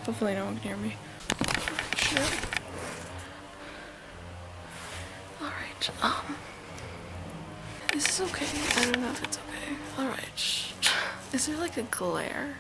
Hopefully no one can hear me. Shit. Alright, is this okay? I don't know if it's okay. Alright. Is there like a glare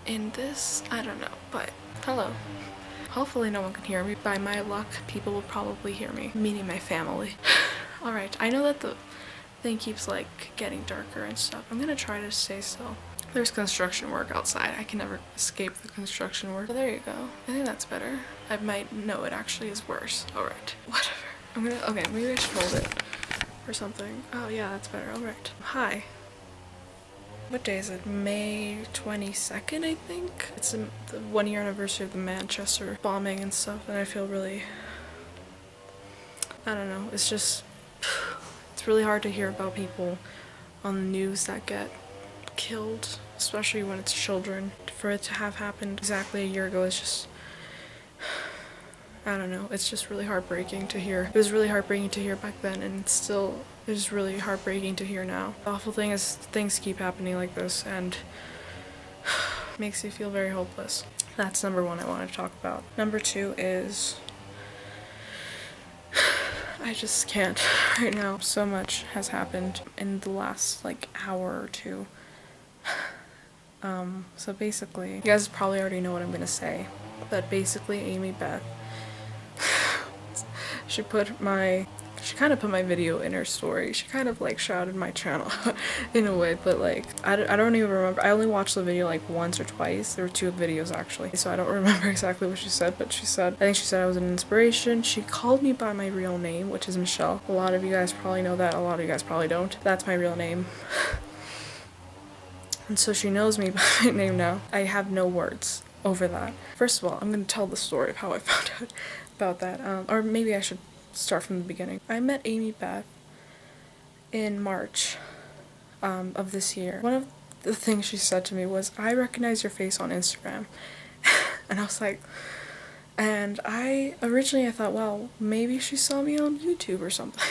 in this? I don't know, but hello. Hopefully no one can hear me. By my luck, people will probably hear me, meaning my family. Alright, I know that the thing keeps like getting darker and stuff. I'm gonna try to stay still. There's construction work outside. I can never escape the construction work. But there you go. I think that's better. I might know it actually is worse. Alright, whatever. I'm gonna, okay, maybe I should hold it or something. Oh yeah, that's better. Alright. Hi. What day is it? May 22nd, I think? It's the 1-year anniversary of the Manchester bombing and stuff, and I feel really, I don't know, it's just, it's really hard to hear about people on the news that get killed, especially when it's children. For it to have happened exactly a year ago is just, I don't know, it's just really heartbreaking to hear. It was really heartbreaking to hear back then, and it's still is really heartbreaking to hear now. The awful thing is things keep happening like this, and makes you feel very hopeless. That's number one I want to talk about. Number two is I just can't right now. So much has happened in the last like hour or two. So basically, you guys probably already know what I'm gonna say, but basically Amy Beth, she kind of put my video in her story. She kind of like shouted my channel in a way, but like I don't even remember. I only watched the video like once or twice. There were 2 videos actually, so I don't remember exactly what she said, but I think she said I was an inspiration. She called me by my real name, which is Michelle. A lot of you guys probably know that, a lot of you guys probably don't. That's my real name. And so she knows me by my name now. I have no words over that. First of all, I'm gonna tell the story of how I found out about that, or maybe I should start from the beginning. I met Amy Beth in March of this year. One of the things she said to me was, I recognize your face on Instagram. And I was like, and originally I thought, well, maybe she saw me on YouTube or something.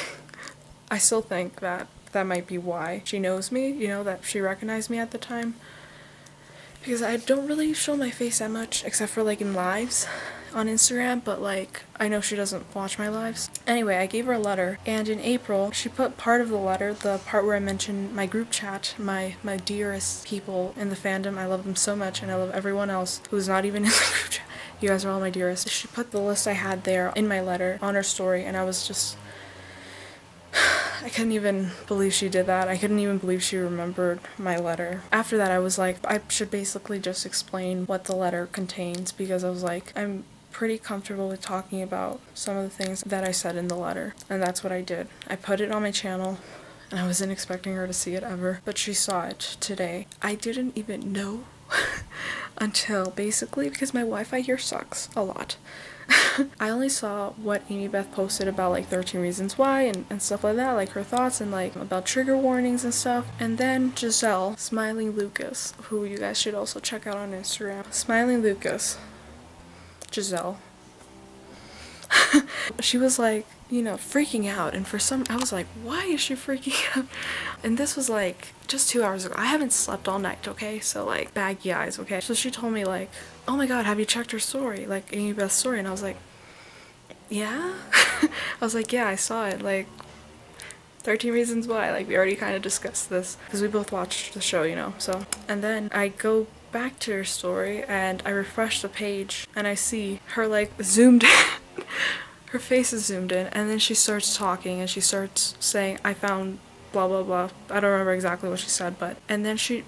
I still think that might be why she knows me, you know, that she recognized me at the time. Because I don't really show my face that much, except for like in lives on Instagram, but like I know she doesn't watch my lives. Anyway, I gave her a letter, and in April she put part of the letter, the part where I mentioned my group chat, my dearest people in the fandom. I love them so much, and I love everyone else who's not even in the group chat. You guys are all my dearest. She put the list I had there in my letter on her story, and I was just, I couldn't even believe she did that. I couldn't even believe she remembered my letter. After that, I was like, I should basically just explain what the letter contains, because I was like, I'm pretty comfortable with talking about some of the things that I said in the letter. And that's what I did. I put it on my channel, and I wasn't expecting her to see it ever, but she saw it today. I didn't even know until basically, because my Wi-Fi here sucks a lot. I only saw what Amy Beth posted about like 13 Reasons Why and stuff like that, like her thoughts and like about trigger warnings and stuff. And then Giselle, Smiling Lucas, who you guys should also check out on Instagram. Smiling Lucas, Giselle. She was like, you know, freaking out, and I was like, why is she freaking out? And this was like just 2 hours ago. I haven't slept all night, okay? So like baggy eyes, okay? So she told me like, oh my god, have you checked her story, like Amy Beth's story? And I was like, yeah. I was like, yeah, I saw it, like 13 Reasons Why, like we already kind of discussed this because we both watched the show, you know. So, and then I go back to her story and I refresh the page and I see her like zoomed in. Her face is zoomed in, and then she starts talking and she starts saying, I found blah blah blah. I don't remember exactly what she said, but, and then she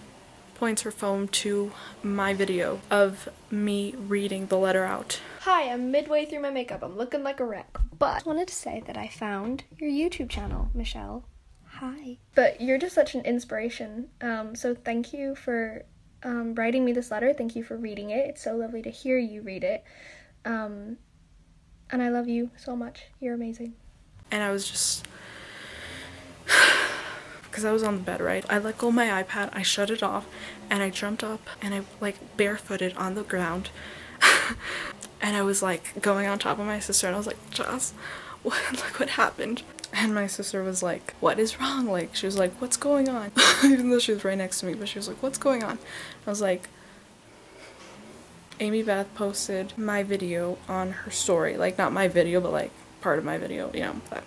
points her phone to my video of me reading the letter out. Hi, I'm midway through my makeup. I'm looking like a wreck, but I wanted to say that I found your YouTube channel, Michelle. Hi. But you're just such an inspiration. So thank you for writing me this letter. Thank you for reading it. It's so lovely to hear you read it. And I love you so much. You're amazing. And I was just, because I was on the bed, right? I let go of my iPad, I shut it off, and I jumped up and I like barefooted on the ground. And I was like going on top of my sister and I was like, Joss, look what happened. And my sister was like, what is wrong? Like, she was like, what's going on? Even though she was right next to me, but she was like, what's going on? I was like, Amy Beth posted my video on her story. Like, not my video, but like part of my video, you know, but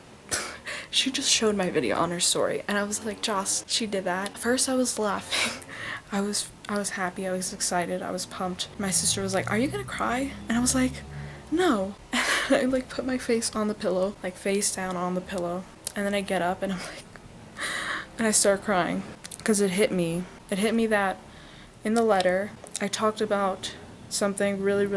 she just showed my video on her story, and I was like, Joss, she did that. At first I was laughing. I was happy, I was excited, I was pumped. My sister was like, are you gonna cry? And I was like, no. And I like put my face on the pillow, like face down on the pillow, and then I get up and I'm like, and I start crying. Because it hit me that in the letter I talked about something really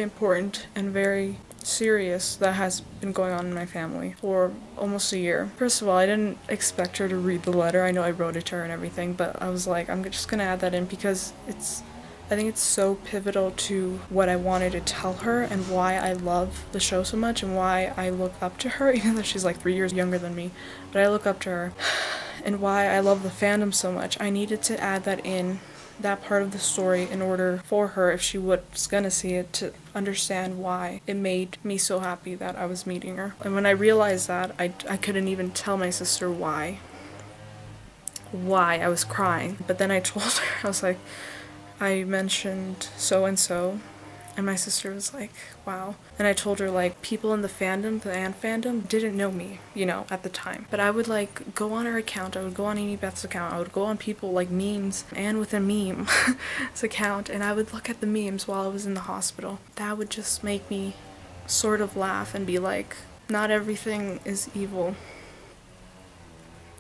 important and very serious that has been going on in my family for almost a year. First of all, I didn't expect her to read the letter. I know I wrote it to her and everything, but I was like, I'm just gonna add that in because I think it's so pivotal to what I wanted to tell her and why I love the show so much and why I look up to her, even though she's like 3 years younger than me, but I look up to her, and why I love the fandom so much. I needed to add that in, that part of the story, in order for her, if she was gonna see it, to understand why it made me so happy that I was meeting her. And when I realized that, I couldn't even tell my sister why I was crying. But then I told her, I was like, I mentioned so-and-so, and my sister was like, wow. And I told her, like, people in the fandom, the Anne fandom, didn't know me, you know, at the time. But I would, like, go on her account, I would go on Amy Beth's account, I would go on people, like, memes, Anne with a meme, account, and I would look at the memes while I was in the hospital. That would just make me sort of laugh and be like, not everything is evil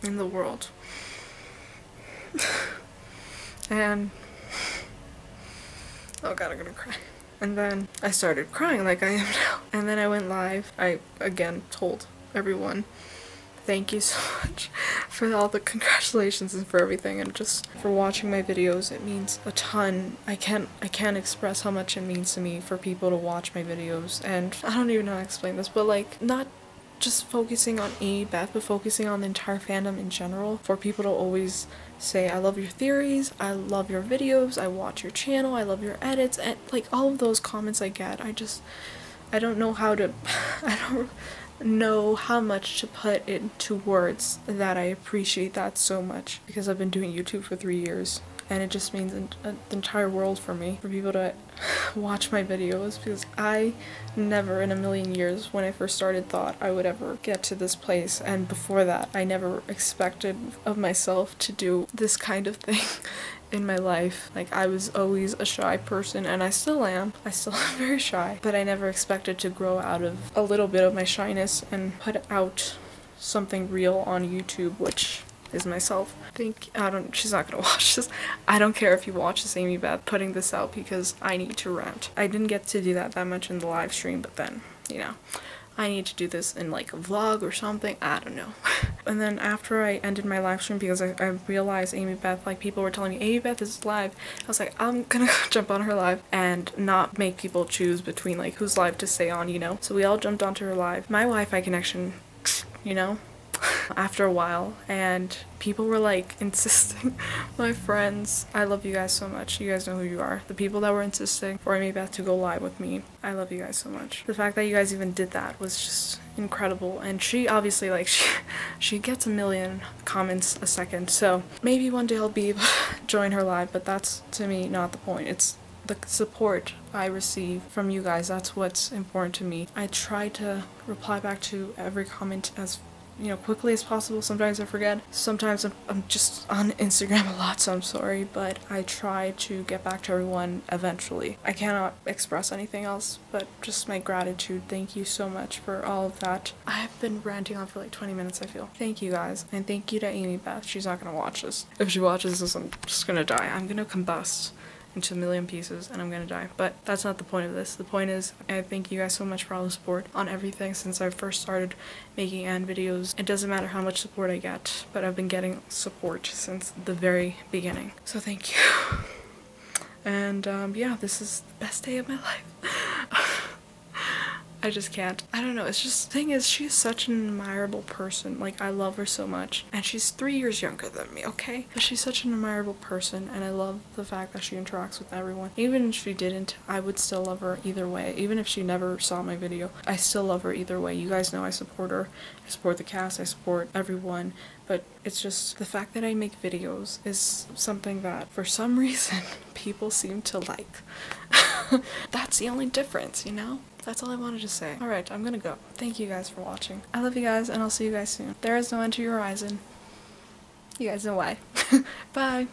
in the world. And oh god, I'm gonna cry. And then I started crying like I am now. And then I went live. I again told everyone, thank you so much for all the congratulations and for everything, and just for watching my videos. It means a ton. I can't express how much it means to me for people to watch my videos. And I don't even know how to explain this, but like, not just focusing on Amy Beth, but focusing on the entire fandom in general. For people to always say, I love your theories, I love your videos, I watch your channel, I love your edits, and like all of those comments I get, I don't know how to, I don't know how much to put into words that I appreciate that so much, because I've been doing YouTube for 3 years. And it just means the entire world for me, for people to watch my videos, because I never in a million years, when I first started, thought I would ever get to this place. And before that, I never expected of myself to do this kind of thing in my life. Like, I was always a shy person, and I still am. I still am very shy, but I never expected to grow out of a little bit of my shyness and put out something real on YouTube, which is myself. She's not gonna watch this. I don't care if you watch this, Amy Beth, putting this out because I need to rant. I didn't get to do that much in the live stream, but then, you know, I need to do this in like a vlog or something. I don't know. And then after I ended my live stream, because I realized Amy Beth, like, people were telling me Amy Beth is live, I was like, I'm gonna go jump on her live and not make people choose between like whose live to stay on, you know. So we all jumped onto her live. My Wi-Fi connection, you know, after a while, and people were like insisting, my friends, I love you guys so much, you guys know who you are, the people that were insisting for Amy Beth to go live with me, I love you guys so much. The fact that you guys even did that was just incredible. And she obviously, like, she gets a million comments a second, so maybe one day I'll be able to join her live, but that's, to me, not the point. It's the support I receive from you guys. That's what's important to me. I try to reply back to every comment as, you know, quickly as possible. Sometimes I forget. Sometimes I'm just on Instagram a lot, so I'm sorry, but I try to get back to everyone eventually. I cannot express anything else but just my gratitude. Thank you so much for all of that. I've been ranting on for like 20 minutes, I feel. Thank you guys, and thank you to Amy Beth. She's not gonna watch this. If she watches this, I'm just gonna die. I'm gonna combust into a million pieces and I'm gonna die. But that's not the point of this. The point is, I thank you guys so much for all the support on everything since I first started making Anne videos. It doesn't matter how much support I get, but I've been getting support since the very beginning. So thank you. And yeah, this is the best day of my life. I just can't. I don't know, it's just, the thing is, she's such an admirable person. Like, I love her so much. And she's 3 years younger than me, okay? But she's such an admirable person, and I love the fact that she interacts with everyone. Even if she didn't, I would still love her either way. Even if she never saw my video, I still love her either way. You guys know I support her. I support the cast, I support everyone. But it's just the fact that I make videos is something that, for some reason, people seem to like. That's the only difference, you know? That's all I wanted to say. Alright, I'm gonna go. Thank you guys for watching. I love you guys, and I'll see you guys soon. There is no end to your horizon. You guys know why. Bye!